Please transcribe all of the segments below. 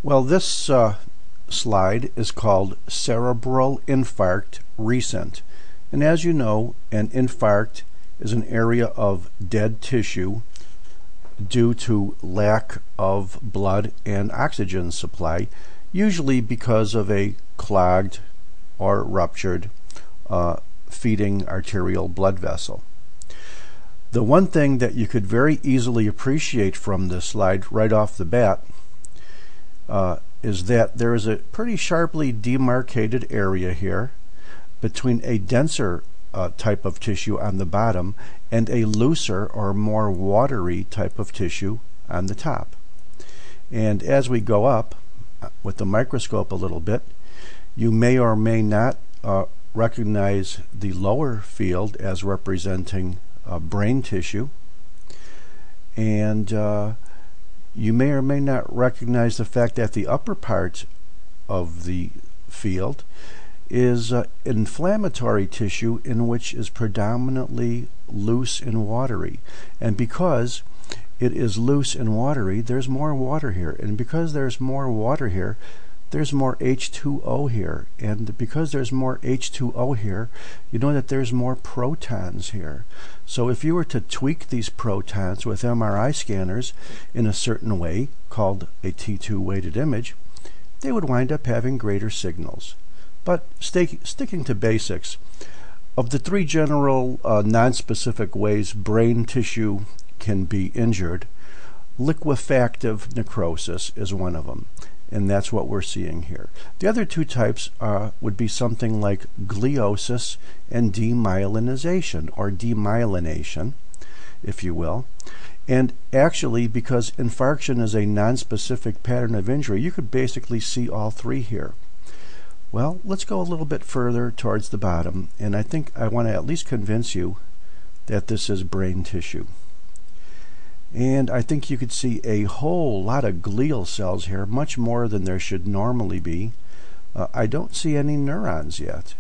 Well, this slide is called cerebral infarct recent. And as you know, an infarct is an area of dead tissue due to lack of blood and oxygen supply, usually because of a clogged or ruptured feeding arterial blood vessel. The one thing that you could very easily appreciate from this slide right off the bat is that there is a pretty sharply demarcated area here between a denser type of tissue on the bottom and a looser or more watery type of tissue on the top. And as we go up with the microscope a little bit, you may or may not recognize the lower field as representing brain tissue, and you may or may not recognize the fact that the upper part of the field is inflammatory tissue in which is predominantly loose and watery. And because it is loose and watery, there's more water here. And because there's more water here, there's more H2O here. And because there's more H2O here, you know that there's more protons here. So if you were to tweak these protons with MRI scanners in a certain way, called a T2 weighted image, they would wind up having greater signals. But sticking to basics, of the three general non-specific ways brain tissue can be injured, liquefactive necrosis is one of them. And that's what we're seeing here. The other two types would be something like gliosis and demyelinization, or demyelination, if you will. And actually, because infarction is a nonspecific pattern of injury, you could basically see all three here. Well, let's go a little bit further towards the bottom, and I think I want to at least convince you that this is brain tissue. And I think you could see a whole lot of glial cells here, much more than there should normally be. I don't see any neurons yet.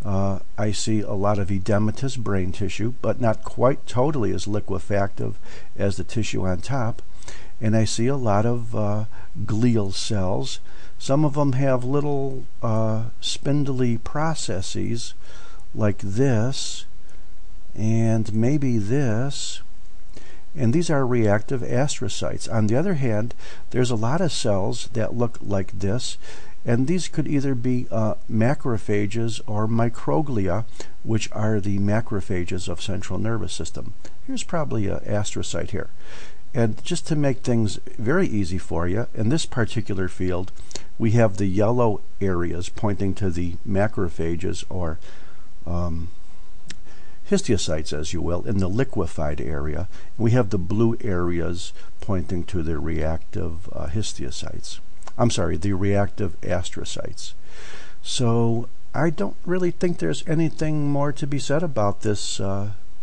I see a lot of edematous brain tissue, but not quite totally as liquefactive as the tissue on top. And I see a lot of glial cells. Some of them have little spindly processes like this, and maybe this. And these are reactive astrocytes. On the other hand, there's a lot of cells that look like this, and these could either be macrophages or microglia, which are the macrophages of central nervous system. Here's probably an astrocyte here. And just to make things very easy for you, in this particular field, we have the yellow areas pointing to the macrophages, or histiocytes, as you will, in the liquefied area. We have the blue areas pointing to the reactive histiocytes. I'm sorry, the reactive astrocytes. So I don't really think there's anything more to be said about this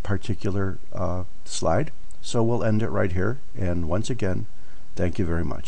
particular slide. So we'll end it right here. And once again, thank you very much.